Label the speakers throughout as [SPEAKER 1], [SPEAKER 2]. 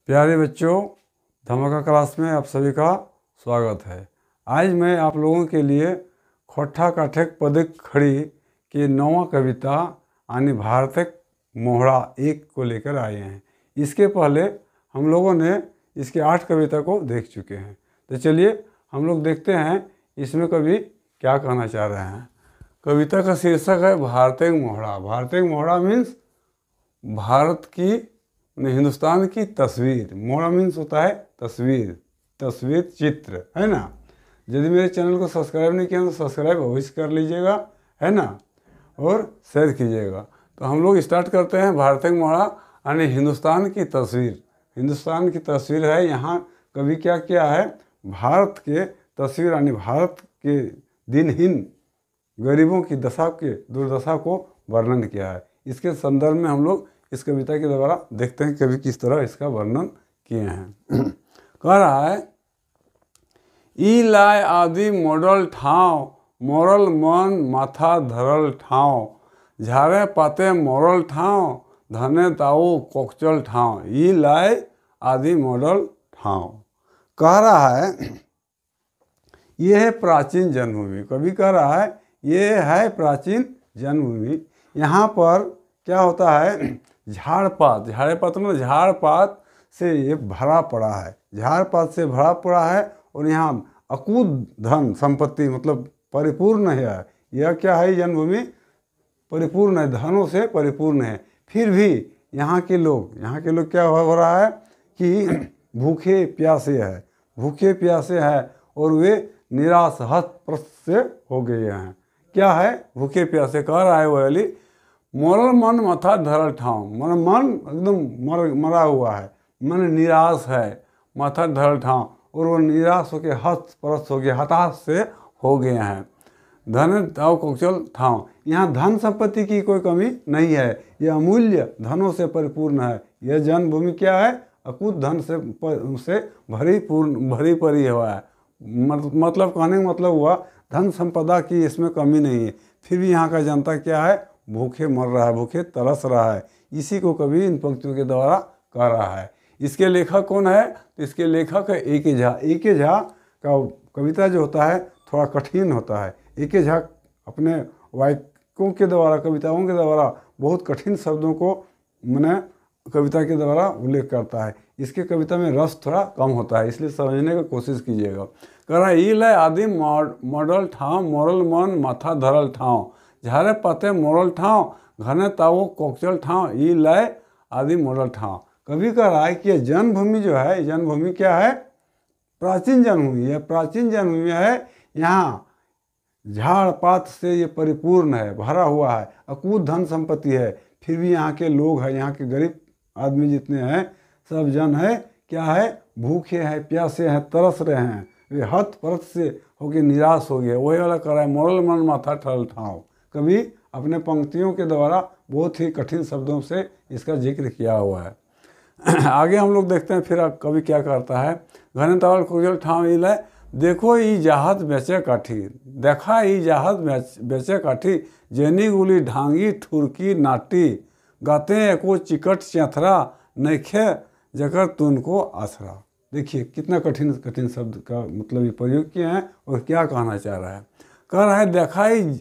[SPEAKER 1] प्यारे बच्चों, धमाका क्लास में आप सभी का स्वागत है। आज मैं आप लोगों के लिए खोट्ठा काठेक पदिक खड़ी की 9वां कविता यानी भारतेक मोहड़ा 1 को लेकर आए हैं। इसके पहले हम लोगों ने इसके 8 कविता को देख चुके हैं। तो चलिए हम लोग देखते हैं इसमें कवि क्या कहना चाह रहे हैं। कविता का शीर्षक है भारतेक मोहड़ा। भारतेक मोहड़ा मीन्स भारत की, हिंदुस्तान की तस्वीर। मोहड़ा मीन्स होता है तस्वीर, तस्वीर चित्र, है ना। यदि मेरे चैनल को सब्सक्राइब नहीं किया तो सब्सक्राइब अवश्य कर लीजिएगा, है ना, और शेयर कीजिएगा। तो हम लोग स्टार्ट करते हैं। भारतेक मोहड़ा यानी हिंदुस्तान की तस्वीर। हिंदुस्तान की तस्वीर है। यहाँ कवि क्या किया है, भारत के तस्वीर यानी भारत के दिनहीन गरीबों की दशा के दुर्दशा को वर्णन किया है। इसके संदर्भ में हम लोग इस कविता के द्वारा देखते हैं कवि किस तरह इसका वर्णन किए हैं। कह रहा है, ई लाय आदि मोडल ठाव, मोरल मन माथा धरल ठाव, झारे पाते मोरल ठाव, धने ताऊ कोकचल ठाव। ई लाय आदि मॉडल ठाव। कह रहा है ये है प्राचीन जन्मभूमि। कवि कह रहा है ये है प्राचीन जन्मभूमि। यहाँ पर क्या होता है, झाड़-पात, झाड़-पात मतलब झाड़-पात से ये भरा पड़ा है, झाड़-पात से भरा पड़ा है। और यहाँ अकूत धन संपत्ति मतलब परिपूर्ण है। यह क्या है, जन्मभूमि परिपूर्ण है, धनों से परिपूर्ण है। फिर भी यहाँ के लोग क्या हो रहा है कि भूखे प्यासे है, भूखे प्यासे है और वे निराश हतप्रभ से हो गए हैं। क्या है, भूखे प्यासे। कह रहा है वाली मोरल मन माथा धरल ठाव, मन एकदम मरा हुआ है, मन निराश है, माथा धरल ठाव, और वो निराश होकर हतप्रभ हो गए, हताश से हो गए हैं। धन ताऊ कोकचल ठाव। यहाँ धन संपत्ति की कोई कमी नहीं है, यह अमूल्य धनों से परिपूर्ण है। यह जन्मभूमि क्या है, अकूत धन से भरी पड़ी हुआ है। मतलब कहने का मतलब हुआ धन संपदा की इसमें कमी नहीं है। फिर भी यहाँ का जनता क्या है, भूखे मर रहा है, भूखे तरस रहा है। इसी को कवि इन पंक्तियों के द्वारा कह रहा है। इसके लेखक कौन है, तो इसके लेखक है ए.के. झा। ए.के. झा का कविता जो होता है थोड़ा कठिन होता है। ए.के. झा अपने वाक्यों के द्वारा, कविताओं के द्वारा बहुत कठिन शब्दों को मैंने कविता के द्वारा उल्लेख करता है। इसके कविता में रस थोड़ा कम होता है, इसलिए समझने की कोशिश कीजिएगा। कह रहा है, ई लय आदि मॉडल ठाव, मोरल मन माथा धरल ठाव, झारे पाते मोरल ठाव, घने ताऊ कोकचल ठाव। ई लय आदि मॉडल ठाव। कवि कह रहा है कि यह जन्मभूमि जो है, जन्मभूमि क्या है, प्राचीन जन्मभूमि है। प्राचीन जन्मभूमि है। यहाँ झाड़ पात से ये परिपूर्ण है, भरा हुआ है, अकूत धन संपत्ति है। फिर भी यहाँ के लोग हैं, यहाँ के गरीब आदमी जितने हैं सब जन है, क्या है, भूखे हैं, प्यासे हैं, तरस रहे हैं, वे हतप्रभ से होकर निराश हो गए। वही वाला कर रहा है, मोरल मन माथा ठल ठाव। कभी अपने पंक्तियों के द्वारा बहुत ही कठिन शब्दों से इसका जिक्र किया हुआ है। आगे हम लोग देखते हैं फिर कवि क्या करता है। घने तावल कोकचल ठाव ई लय, देखो ई जाहत बेचे काठी, देखा ई जाहत बेचे काठी, जेनी गुली ढांगी ठुरकी नाटी, गाते एको चिकट चैथरा, नैखे जकर तुनको आसरा। देखिए कितना कठिन शब्द का मतलब ये प्रयोग किए हैं और क्या कहना चाह रहा है। कह रहा है, देखा ई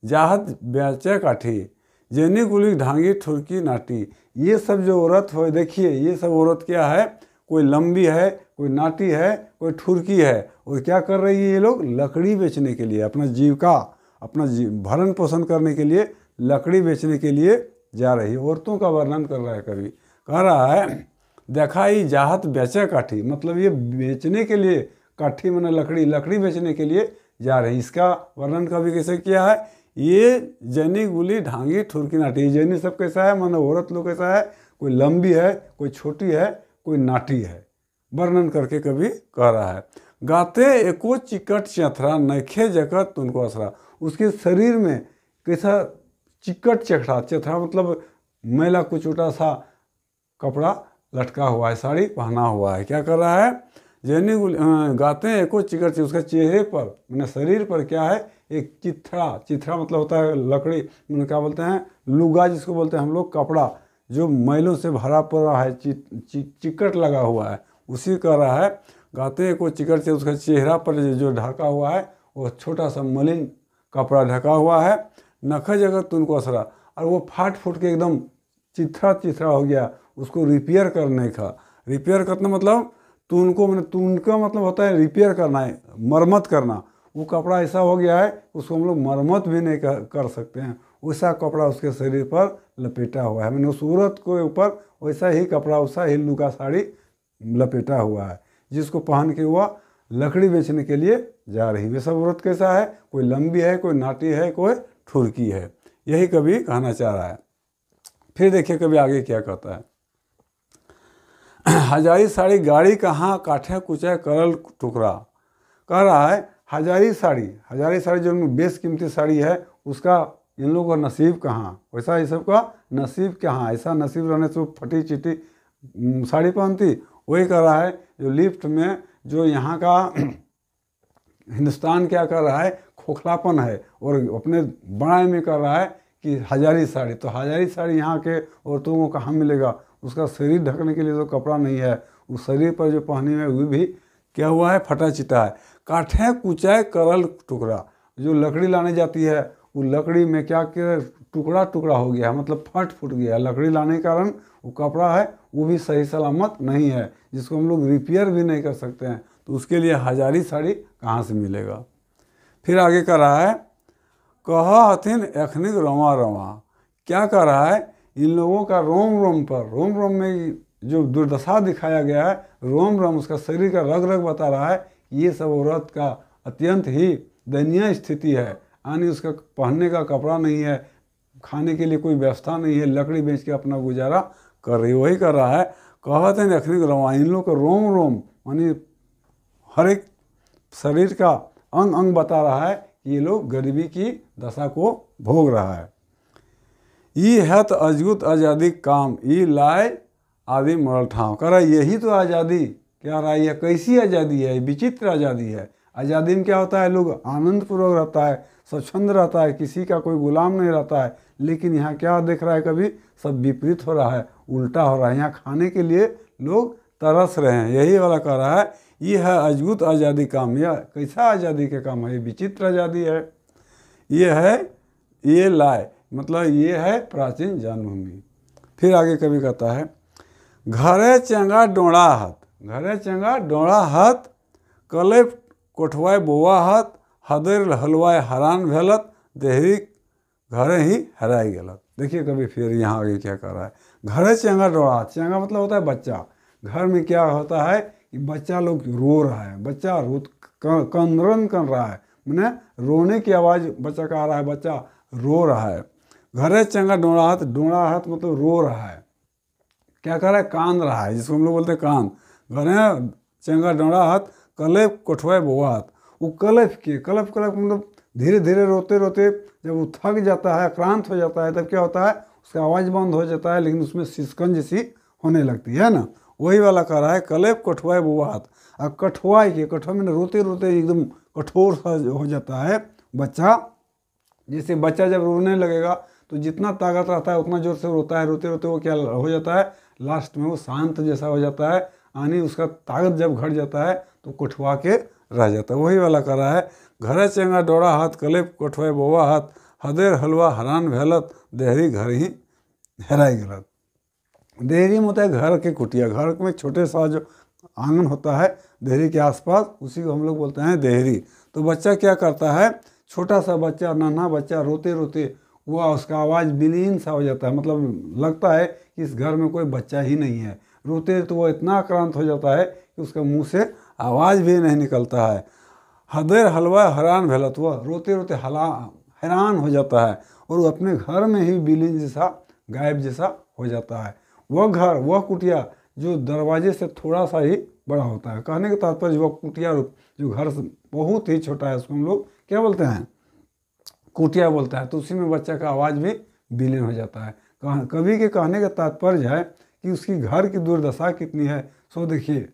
[SPEAKER 1] जाहत बेचे काठी, जेनी गुली ढांगी ठुरकी नाटी। ये सब जो औरत हो, देखिए ये सब औरत क्या है, कोई लंबी है, कोई नाटी है, कोई ठुरकी है। और क्या कर रही है ये लोग, लकड़ी बेचने के लिए, अपना जीविका, अपना भरण पोषण करने के लिए लकड़ी बेचने के लिए जा रही है। औरतों का वर्णन कर रहा है कवि। कह रहा है, देखा ई जाहत बेचे काठी, मतलब ये बेचने के लिए, काठी मैंने लकड़ी बेचने के लिए जा रही। इसका वर्णन कवि कैसे किया है, ये जैनी गुली ढांगी ठुरकी नाटी। जैनी सब कैसा है, मानो औरत लोग कैसा है, कोई लंबी है, कोई छोटी है, कोई नाटी है, वर्णन करके कवि कह रहा है। गाते एको चिकट चैथरा, नैखे जगत तुनको असरा। उसके शरीर में कैसा चिकट चैथरा मतलब मैला कुचूटा सा कपड़ा लटका हुआ है, साड़ी पहना हुआ है। क्या कर रहा है, जैनी गाते हैं एको चिकट, उसका चेहरे पर मैंने शरीर पर क्या है, एक चिथड़ा मतलब होता है लकड़ी, क्या बोलते हैं, लुगा जिसको बोलते हैं हम लोग, कपड़ा जो मैलों से भरा पड़ा है, चिकट लगा हुआ है, उसी कर रहा है। गाते को चिकट से उसका चेहरा पर जो ढका हुआ है वो छोटा सा मलिन कपड़ा ढका हुआ है। नख जगह तुनको असरा, और वो फाट फूट के एकदम चिथरा चिथरा हो गया। उसको रिपेयर करने का, रिपेयर करना मतलब तुनको, मैंने तुनका मतलब होता है रिपेयर करना है, मरम्मत करना। वो कपड़ा ऐसा हो गया है उसको हम लोग मरम्मत भी नहीं कर सकते हैं, वैसा कपड़ा उसके शरीर पर लपेटा हुआ है। मैंने उस औरत के ऊपर वैसा ही कपड़ा, वैसा ही लुका साड़ी लपेटा हुआ है, जिसको पहन के वह लकड़ी बेचने के लिए जा रही। वे सब औरत कैसा है, कोई लंबी है, कोई नाटी है, कोई ठुरकी है। यही कवि कहना चाह रहा है। फिर देखिए कवि आगे क्या कहता है। हजारी साड़ी गाड़ी कहाँ काठे कुचे करल टुकड़ा। कह रहा है हजारी साड़ी जो बेशकीमती साड़ी है, उसका इन लोगों का नसीब कहाँ, वैसा इस सब का नसीब कहाँ। ऐसा नसीब रहने से फटी चिटी साड़ी पहनती। वही कह रहा है जो लिफ्ट में जो यहाँ का हिंदुस्तान क्या कर रहा है, खोखलापन है, और अपने बड़ाई में कर रहा है कि हजारी साड़ी। तो हजारी साड़ी यहाँ के औरतों को कहाँ मिलेगा, उसका शरीर ढकने के लिए तो कपड़ा नहीं है, उस शरीर पर जो पहनी है वो भी क्या हुआ है, फटा चिटा है। काठे कुचाय करल टुकड़ा, जो लकड़ी लाने जाती है वो लकड़ी में क्या क्या टुकड़ा टुकड़ा हो गया, मतलब फट फूट गया। लकड़ी लाने के कारण वो कपड़ा है वो भी सही सलामत नहीं है, जिसको हम लोग रिपेयर भी नहीं कर सकते हैं। तो उसके लिए हजारी साड़ी कहाँ से मिलेगा। फिर आगे कर रहा है, कह हथिन एखनिक रवा रवा। क्या कर रहा है, इन लोगों का रोम रोम में जो दुर्दशा दिखाया गया है, रोम रोम उसका शरीर का रग रग बता रहा है। ये सब औरत का अत्यंत ही दयनीय स्थिति है, यानी उसका पहनने का कपड़ा नहीं है, खाने के लिए कोई व्यवस्था नहीं है, लकड़ी बेच के अपना गुजारा कर रही। वही कर रहा है, कहते हैं एखनिक रवा। इन लोग का रोम यानी हर एक शरीर का अंग अंग बता रहा है कि ये लोग गरीबी की दशा को भोग रहा है। ये है तो अजगुत आज़ादी काम, ये लाए आदि मरल ठाव। कह रहा है यही तो आज़ादी क्या रहा है, कैसी आज़ादी है, विचित्र आज़ादी है। आज़ादी में क्या होता है, लोग आनंदपूर्वक रहता है, स्वच्छंद रहता है, किसी का कोई गुलाम नहीं रहता है। लेकिन यहाँ क्या देख रहा है, कभी सब विपरीत हो रहा है, उल्टा हो रहा है। यहाँ खाने के लिए लोग तरस रहे हैं। यही वाला कह रहा है, ये है अजगुत आज़ादी काम। यह कैसा आज़ादी के काम है, ये विचित्र आज़ादी है। ये है, ये लाए मतलब ये है प्राचीन जन्मभूमि। फिर आगे कभी कहता है, घरे चंगा डोड़ा हाथ, घरे चंगा डोड़ा हाथ, कले कोठवाए बोआ हाथ, हदर हलवाए हरान भेलत, देहरी घरे ही हराई गलत। देखिए कभी फिर यहाँ आगे क्या कर रहा है, घरे चंगा डोड़ा हाथ। चंगा मतलब होता है बच्चा। घर में क्या होता है कि बच्चा लोग रो रहा है, बच्चा कंदरन कर रहा है, मैंने रोने की आवाज़ बच्चा का आ रहा है, बच्चा रो रहा है। घरे चंगा डोड़ा हाथ मतलब रो रहा है, क्या कर रहा है, कांद रहा है, जिसको हम लोग बोलते हैं कांद। घरे चंगा डोड़ा हाथ, कलेप कोठवाए बोआ हाथ। वो कलप मतलब धीरे धीरे रोते रोते जब वो थक जाता है, क्रांत हो जाता है, तब क्या होता है, उसका आवाज़ बंद हो जाता है, लेकिन उसमें सिसकन जैसी होने लगती है ना। वही वाला कह रहा है, कलेप कोठवाए बोआ हाथ। और कठवाए के, कठवा में रोते रोते एकदम कठोर सा हो जाता है बच्चा। जैसे बच्चा जब रोने लगेगा तो जितना ताकत रहता है उतना जोर से रोता है, रोते रोते वो क्या हो जाता है, लास्ट में वो शांत जैसा हो जाता है, यानी उसका ताकत जब घट जाता है तो कोठवा के रह जाता है। वही वाला कर रहा है, घरे चंगा डोड़ा हाथ, कलेप कोठवाए बोआ हाथ, हदेर हलवा हरान भेलत, देहरी घर ही हेराई गलत। देहरी में होता है घर के कुटिया, घर में छोटे सा जो आंगन होता है देहरी के आसपास, उसी को हम लोग बोलते हैं देहरी। तो बच्चा क्या करता है, छोटा सा बच्चा, नन्हा बच्चा रोते रोते वह उसका आवाज़ विलीन सा हो जाता है, मतलब लगता है कि इस घर में कोई बच्चा ही नहीं है। रोते तो वह इतना आक्रांत हो जाता है कि उसका मुंह से आवाज़ भी नहीं निकलता है। हदेर हलवा हैरान भेलत, वह रोते रोते हैरान हो जाता है और वो अपने घर में ही विलीन जैसा, गायब जैसा हो जाता है। वह घर, वह कुटिया जो दरवाजे से थोड़ा सा ही बड़ा होता है। कहने का तात्पर्य वह कुटिया जो घर से बहुत ही छोटा है, उसको हम लोग क्या बोलते हैं, कुटिया बोलता है। तो उसी में बच्चा का आवाज़ भी विलीन हो जाता है। कवि के कहने का तात्पर्य है कि उसकी घर की दुर्दशा कितनी है, सो देखिए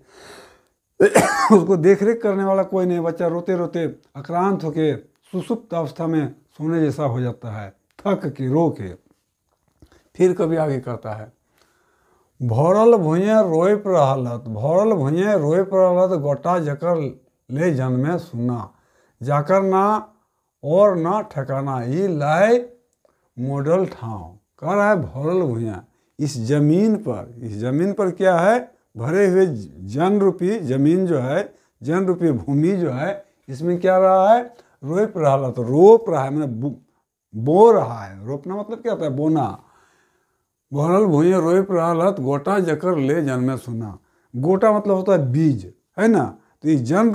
[SPEAKER 1] उसको देख रेख करने वाला कोई नहीं, बच्चा रोते रोते आक्रांत होके सुसुप्त अवस्था में सोने जैसा हो जाता है, थक के रो के। फिर कभी आगे कहता है, भरल भुइयाँ रोय प्रहलत, भरल भुइयाँ रोय प्रहलत, गोटा जकर ले जन्मे सुना, जाकर ना और ना ठिकाना, ये लाए मॉडल ठाव। कह रहा है भरल भुइयाँ, इस जमीन पर क्या है, भरे हुए जन रूपी जमीन जो है, जन रूपी भूमि जो है, इसमें क्या रहा है, रोप रहा, तो रोप रहा है मैंने बो रहा है। रोपना मतलब क्या होता है, बोना। भरल भुइयाँ रोप रहा, गोटा जकर ले जन्मे सुना। गोटा मतलब होता है बीज, है ना। तो ये जन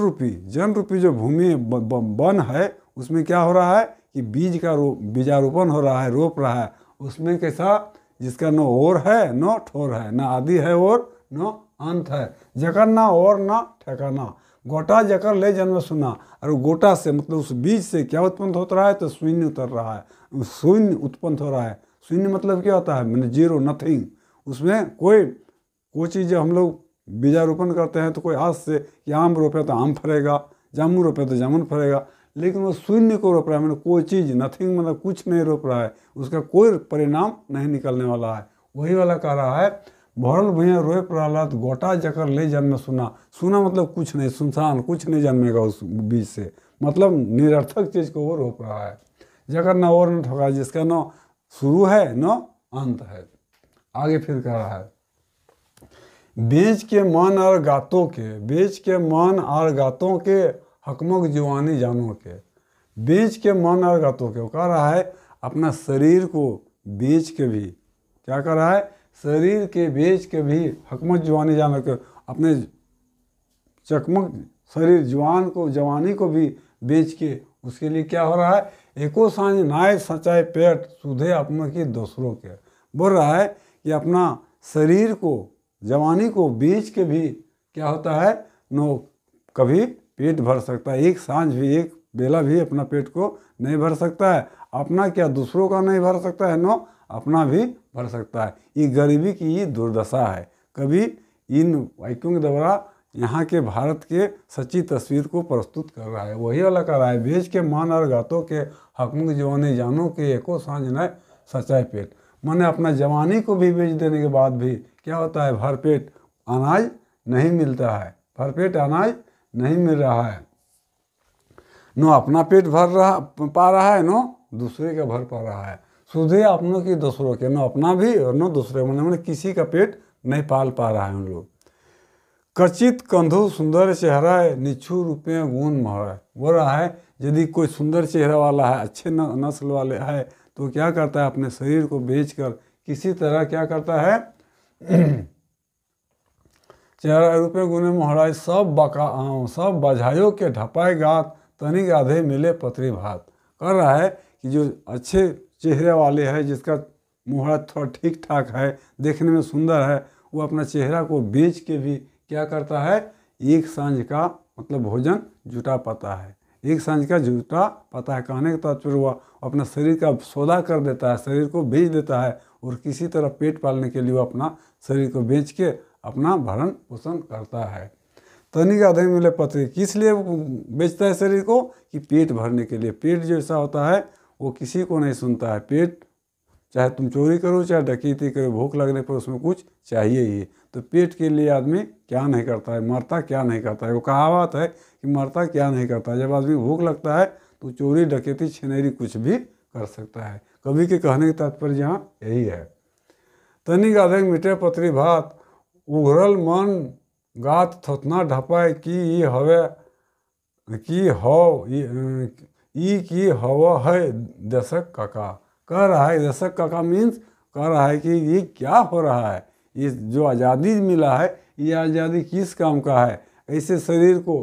[SPEAKER 1] रूपी जो भूमि वन है, उसमें क्या हो रहा है कि बीज का बीजारोपण हो रहा है, रोप रहा है। उसमें कैसा, जिसका न ओर है न ठोर है, न आदि है और न अंत है, जकर ना और ना ठिकाना, गोटा जकर ले जन्म सुना। और गोटा से मतलब उस बीज से क्या उत्पन्न होता रहा है, तो शून्य उतर रहा है, शून्य उत्पन्न हो रहा है। शून्य मतलब क्या होता है, मैंने जीरो, नथिंग। उसमें कोई चीज़ हम लोग बीजारोपण करते हैं तो कोई आज से कि आम रोपे तो आम फरेगा, जामुन रोपे तो जामुन फरेगा, लेकिन वो शून्य को रोप रहा है, मैंने कोई चीज़, नथिंग मतलब कुछ नहीं रोप रहा है, उसका कोई परिणाम नहीं निकलने वाला है। वही वाला कह रहा है, भरल भुइयाँ रोए प्रहलाद, गोटा जकर ले जन्म सुना। सुना मतलब कुछ नहीं, सुनसान, कुछ नहीं जन्मेगा उस बीज से, मतलब निरर्थक चीज़ को वो रोप रहा है। जकर न और न ठोका, जिसका न शुरू है न अंत है। आगे फिर कह रहा है, बेच के मन और गातों के, बेच के मन और गातों के, हकमक जवानी जानों के। बेच के मन और गातों के, वो कह रहा है अपना शरीर को बेच के भी, क्या कर रहा है, शरीर के बेच के भी हकमत जवानी जानों के, अपने चकमक शरीर जवानी को भी बेच के, उसके लिए क्या हो रहा है, एको सांझ नाय सचाए पेट, सुधे अपनों की दूसरों के। बोल रहा है कि अपना शरीर को, जवानी को बेच के भी क्या होता है, नो कभी पेट भर सकता है, एक सांझ भी, एक बेला भी अपना पेट को नहीं भर सकता है। अपना क्या, दूसरों का नहीं भर सकता है, नो अपना भी भर सकता है। ये गरीबी की ये दुर्दशा है। कभी इन वाक्यों के द्वारा यहाँ के भारत के सच्ची तस्वीर को प्रस्तुत कर रहा है। वही वाला कर रहा है, बेच के मान और गातों के, हकमुक जवानी जानो के, एको सांझ न सचाए पेट। मैंने अपना जवानी को भी बेच देने के बाद भी क्या होता है, भरपेट अनाज नहीं मिलता है, भरपेट अनाज नहीं मिल रहा है। नो अपना पेट पा रहा है, नो दूसरे का भर पा रहा है। सुधे अपनों की दूसरों के, नो अपना भी और नो दूसरे, मैंने किसी का पेट नहीं पाल पा रहा है उन लोग। कचित कंधु सुंदर चेहरा है, निच्छू रूपये गुण मोहर। बोल रहा है यदि कोई सुंदर चेहरा वाला है, अच्छे नस्ल वाले है, तो क्या करता है, अपने शरीर को बेचकर किसी तरह क्या करता है, चेहरा रुपये गुने मोहराय, सब बझाइयों के ढपाए गात, तनिक आधे मिले पतरी भात। कर रहा है कि जो अच्छे चेहरे वाले हैं, जिसका मुहरा थोड़ा ठीक ठाक है, देखने में सुंदर है, वो अपना चेहरा को बेच के भी क्या करता है, एक सांझ का मतलब भोजन जुटा पाता है, एक सांझ का जुटा पाता है। कहने का तात्पर्य हुआ अपना शरीर का सौदा कर देता है, शरीर को बेच देता है, और किसी तरह पेट पालने के लिए वो अपना शरीर को बेच के अपना भरण पोषण करता है। तनिक आधे मिले पतरी, किस लिए बेचता है शरीर को, कि पेट भरने के लिए। पेट जैसा होता है वो किसी को नहीं सुनता है। पेट चाहे तुम चोरी करो, चाहे डकैती करो, भूख लगने पर उसमें कुछ चाहिए ही। तो पेट के लिए आदमी क्या नहीं करता है, मरता क्या नहीं करता है। वो कहावत है कि मरता क्या नहीं करता है। जब आदमी भूख लगता है तो चोरी डकैती छिनेरी कुछ भी कर सकता है। कवि के कहने का तात्पर्य यहाँ यही है। तनिक आधे मिटे पतरी भात, उघरल मन गात थोतना ढपाए, कि हवे की हो की हवा है दशक काका। कह रहा है दशक काका मीन्स कह रहा है कि ये क्या हो रहा है, ये जो आज़ादी मिला है, ये आज़ादी किस काम का है। ऐसे शरीर को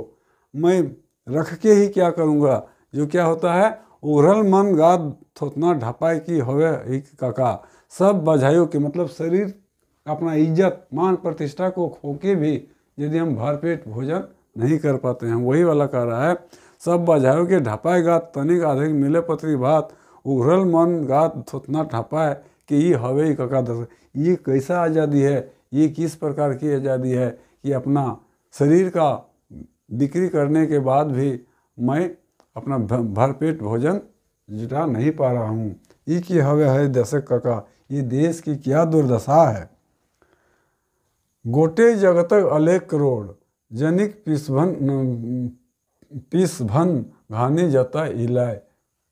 [SPEAKER 1] मैं रख के ही क्या करूँगा, जो क्या होता है, उघरल मन गात थोतना ढपाए, की हवे एक काका। सब बधाइयों के मतलब शरीर अपना इज्जत मान प्रतिष्ठा को खो के भी यदि हम भरपेट भोजन नहीं कर पाते हैं। वही वाला कह रहा है, सब बधाइयों के ढपाए गात, तनिक आधे मिले पतरी भात, उघरल मन गात थोतना ढपाए, कि ये हवे ही काका दस। ये कैसा आज़ादी है, ये किस प्रकार की आज़ादी है कि अपना शरीर का बिक्री करने के बाद भी मैं अपना भरपेट भोजन जुटा नहीं पा रहा हूँ। ये की हवे है दशक काका, ये देश की क्या दुर्दशा है। गोटे जगतक अलेख करोड़, जनिक पिसभन घानी जता इलाय।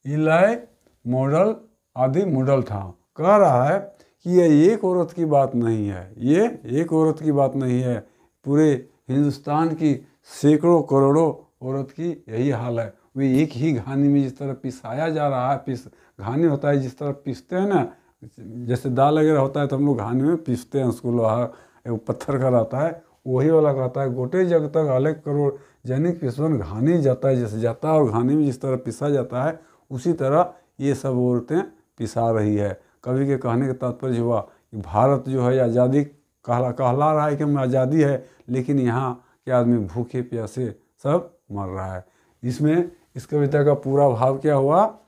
[SPEAKER 1] इलाय मॉडल आदि मॉडल था। कह रहा है कि ये एक औरत की बात नहीं है, ये एक औरत की बात नहीं है, पूरे हिंदुस्तान की सैकड़ों करोड़ों औरत की यही हाल है। वे एक ही घानी में जिस तरह पिसाया जा रहा है, घानी होता है जिस तरह पीसते हैं ना, जैसे दाल वगैरह होता है तो हम लोग घानी में पीसते हैं, उसको लोहा पत्थर का रहता है, वही वाला कहता है गोटे जग तक अलेख करोड़, जनिक पिसवन घानी जाता है, जैसे जाता और घानी में जिस तरह पिसा जाता है उसी तरह ये सब औरतें पिसा रही है। कवि के कहने का तात्पर्य हुआ कि भारत जो है आज़ादी कहला रहा है कि हम आज़ादी है, लेकिन यहाँ के आदमी भूखे प्यासे सब मर रहा है। इसमें इस कविता का पूरा भाव क्या हुआ,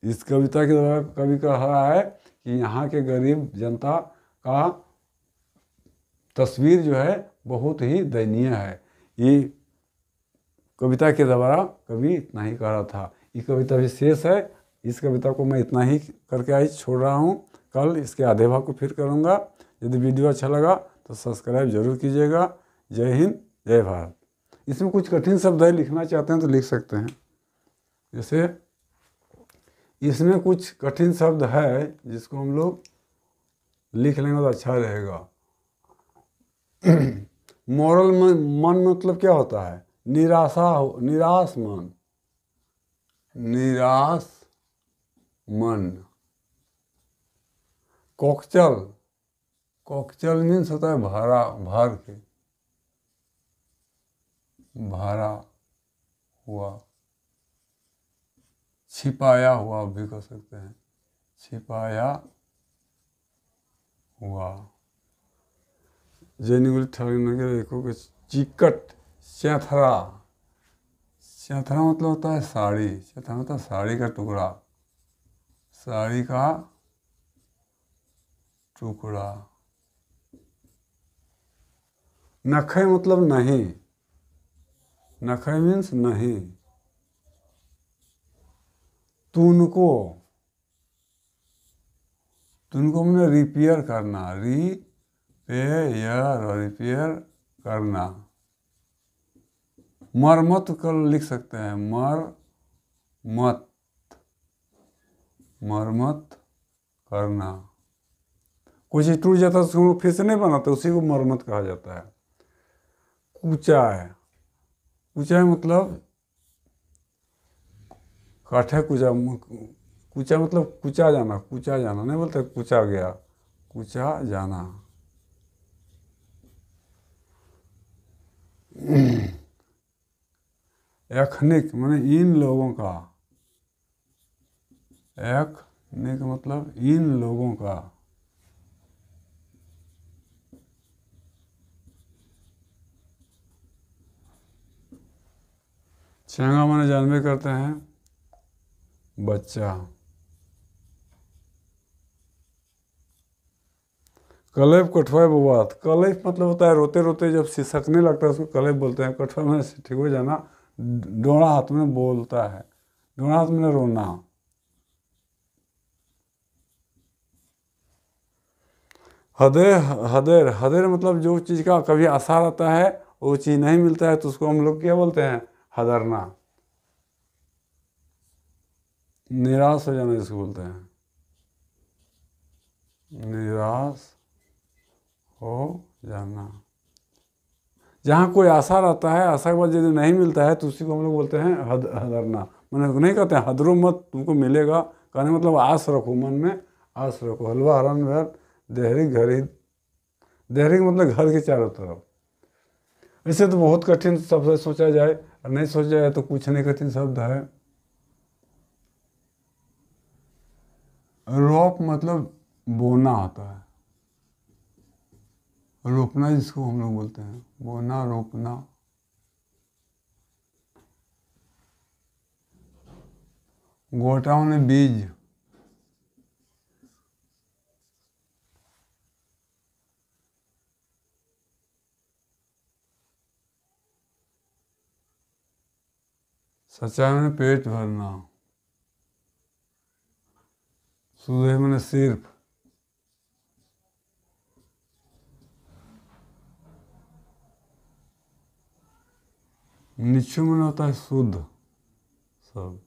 [SPEAKER 1] इस कविता के द्वारा कवि कह रहा है कि यहाँ के गरीब जनता का तस्वीर जो है बहुत ही दयनीय है। ये कविता के द्वारा कवि इतना ही कह रहा था। ये कविता भी शेष है, इस कविता को मैं इतना ही करके आज छोड़ रहा हूँ। कल इसके आधे भाग को फिर करूँगा। यदि वीडियो अच्छा लगा तो सब्सक्राइब जरूर कीजिएगा। जय हिंद, जय भारत। इसमें कुछ कठिन शब्द है, लिखना चाहते हैं तो लिख सकते हैं। जैसे इसमें कुछ कठिन शब्द है जिसको हम लोग लिख लेंगे तो अच्छा रहेगा। मॉरल मन मतलब क्या होता है, निराश मन, निराश मन। कोकचल, कोकचल मीन्स होता है भरा, भर के, भरा हुआ, छिपाया हुआ भी कह सकते हैं, छिपाया हुआ। जैनिगुल ठग चिकट, चैथरा, चैथरा मतलब होता है साड़ी, चैथरा मतलब साड़ी का टुकड़ा, साड़ी का टुकड़ा। नखे मतलब नहीं, नखे मीन्स नहीं। तुनको, तुनको मैंने रिपेयर करना, रिपेयर करना। मरमत कर लिख सकते हैं, मरमत, मरमत करना। कोई चीज टूट जाता है उसको फिर से नहीं बनाते, उसी को मरम्मत कहा जाता है। कूचा है, कूचा है मतलब काठे कूचा, कूचा मतलब कूचा जाना, कूचा जाना नहीं बोलते कूचा गया, कूचा जाना। एथनिक माने इन लोगों का, एथनिक मतलब इन लोगों का। चेंगा माने जानबे करते हैं बच्चा। कलेब कठुआ बवात, कलेब मतलब होता है रोते रोते जब सिसकने लगता है उसको कलेब बोलते हैं। कठुआ में ठीक हो जाना, डोड़ा हाथ में बोलता है, डोड़ा हाथ में रोना। हदेर, हदेर, हदेर मतलब जो चीज़ का कभी आशा रहता है वो चीज़ नहीं मिलता है तो उसको हम लोग क्या बोलते हैं, हदरना। निराश हो जाना जिसको बोलते हैं, निराश हो जाना। जहाँ कोई आशा रहता है, आशा के बाद यदि नहीं मिलता है तो उसी को हम लोग बोलते हैं हदरना। मैंने नहीं कहते हैं हदरो मत, तुमको मिलेगा, कहने मतलब आस रखो, मन में आस रखो। हलवा हरण भर देहरी घरी, देहरी मतलब घर के चारों तरफ। ऐसे तो बहुत कठिन शब्द सोचा जाए और नहीं सोचा जाए तो कुछ नहीं कठिन शब्द है। रोप मतलब बोना होता है, रोपना जिसको हम लोग बोलते हैं, बोना रोपना। गोटा में बीज, सच्चाई में पेट भरना, सुधे मैंने सिर्फ, निश्चय में होता है शुद्ध सब।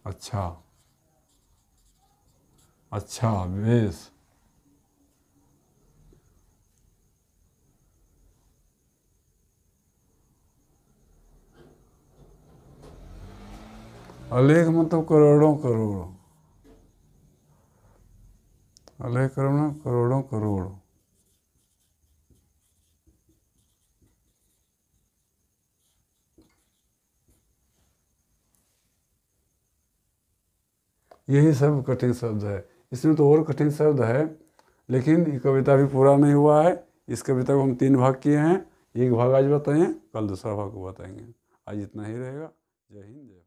[SPEAKER 1] अच्छा, अच्छा, बेश। अलेख मतलब करोड़ों करोड़, अलेख करोड़ करोड़ों करोड़। यही सब कठिन शब्द है। इसमें तो और कठिन शब्द है, लेकिन ये कविता अभी पूरा नहीं हुआ है। इस कविता को हम 3 भाग किए हैं। एक भाग आज बताएं, कल दूसरा भाग को बताएंगे। आज इतना ही रहेगा। जय हिंद, जय भारत।